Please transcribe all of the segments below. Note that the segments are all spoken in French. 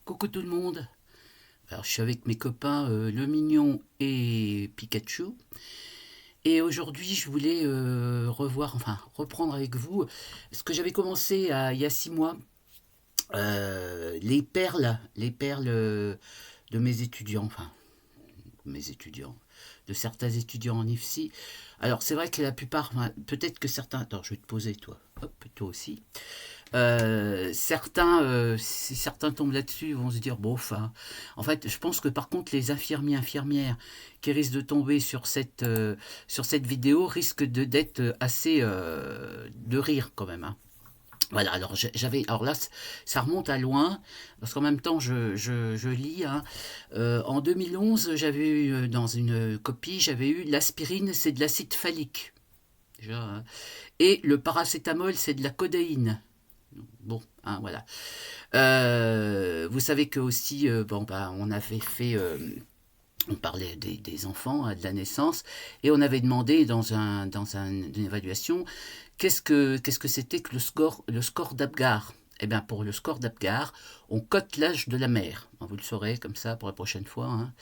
Coucou tout le monde. Alors je suis avec mes copains Le Mignon et Pikachu. Et aujourd'hui je voulais reprendre avec vous ce que j'avais commencé il y a 6 mois. Les perles de mes étudiants, mes étudiants, de certains étudiants en IFSI. Alors c'est vrai que la plupart, peut-être que certains... Attends, je vais te poser toi. Hop, toi aussi. Si certains tombent là-dessus, ils vont se dire, bon, enfin, en fait, je pense que par contre, les infirmières qui risquent de tomber sur cette vidéo risquent d'être assez de rire quand même, hein. Voilà, alors alors là, ça remonte à loin, parce qu'en même temps, je lis, hein. En 2011, j'avais eu, dans une copie, j'avais eu l'aspirine, c'est de l'acide phallique, déjà, hein. Et le paracétamol, c'est de la codéine. Bon, hein, voilà. Vous savez que aussi, bon, bah, on avait fait, on parlait des enfants, hein, de la naissance, et on avait demandé une évaluation, qu'est-ce que c'était que le score d'Apgar. Eh bien, pour le score d'Apgar, on cote l'âge de la mère. Vous le saurez comme ça pour la prochaine fois, hein.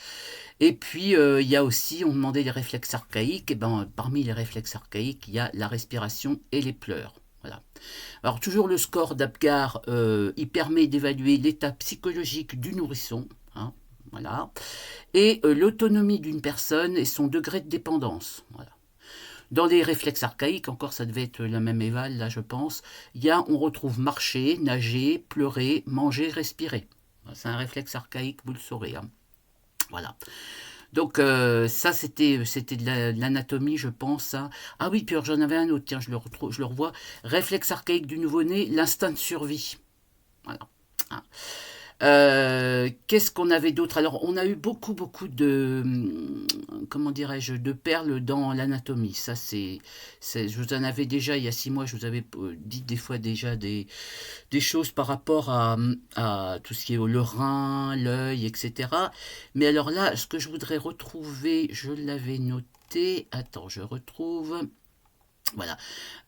Et puis, il y a aussi, on demandait les réflexes archaïques. Et ben, parmi les réflexes archaïques, il y a la respiration et les pleurs. Voilà. Alors toujours le score d'Apgar, il permet d'évaluer l'état psychologique du nourrisson, hein, voilà, et l'autonomie d'une personne et son degré de dépendance. Voilà. Dans les réflexes archaïques, encore ça devait être la même éval, là je pense, on retrouve marcher, nager, pleurer, manger, respirer. C'est un réflexe archaïque, vous le saurez, hein. Voilà. Donc ça c'était de l'anatomie, je pense, hein. Ah oui, puis j'en avais un autre, tiens, je le revois. Réflexe archaïque du nouveau-né, l'instinct de survie. Voilà. Hein. Qu'est-ce qu'on avait d'autre? Alors, on a eu beaucoup de, comment dirais-je, de perles dans l'anatomie. Ça, je vous en avais déjà il y a 6 mois. Je vous avais dit des fois déjà des choses par rapport à tout ce qui est le rein, l'œil, etc. Mais alors là, ce que je voudrais retrouver, je l'avais noté. Attends, je retrouve. Voilà.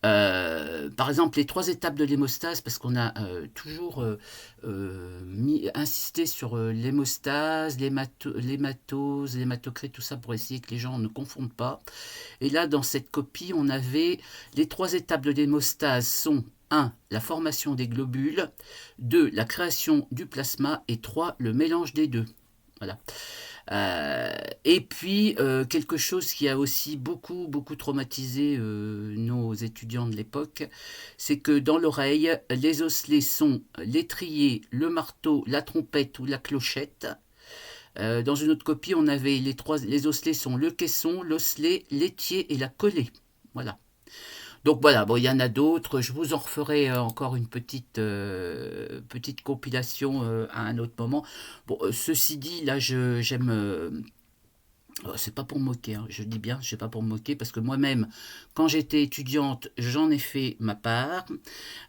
Par exemple, les 3 étapes de l'hémostase, parce qu'on a toujours insisté sur l'hémostase, l'hématose, l'hématocrit, tout ça pour essayer que les gens ne confondent pas. Et là, dans cette copie, on avait les 3 étapes de l'hémostase sont 1. La formation des globules, 2. La création du plasma et 3. Le mélange des deux. Voilà. Et puis, quelque chose qui a aussi beaucoup traumatisé nos étudiants de l'époque, c'est que dans l'oreille, les osselets sont l'étrier, le marteau, la trompette ou la clochette. Dans une autre copie, on avait les osselets sont le caisson, l'osselet, l'étier et la collée. Voilà. Donc voilà, bon, il y en a d'autres. Je vous en referai encore une petite compilation à un autre moment. Bon, ceci dit, là, j'aime. C'est pas pour me moquer, hein, je dis bien, c'est pas pour me moquer, parce que moi-même, quand j'étais étudiante, j'en ai fait ma part.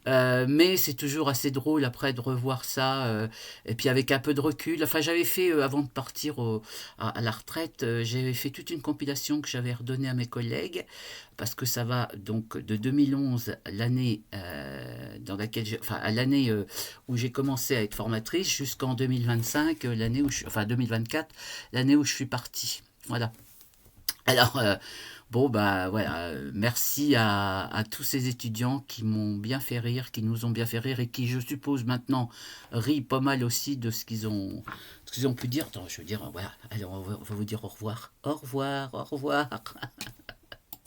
Mais c'est toujours assez drôle après de revoir ça, et puis avec un peu de recul. Enfin, j'avais fait, avant de partir à la retraite, j'avais fait toute une compilation que j'avais redonnée à mes collègues, parce que ça va donc de 2011, l'année dans laquelle enfin, à l'année où j'ai commencé à être formatrice, jusqu'en 2025, l'année où enfin 2024, l'année où je suis partie. Voilà. Alors, bon, bah voilà, merci à tous ces étudiants qui m'ont bien fait rire, qui nous ont bien fait rire et qui, je suppose, maintenant rient pas mal aussi de ce qu'ils ont pu dire. Attends, je veux dire, voilà, allez, on va vous dire au revoir. Au revoir, au revoir.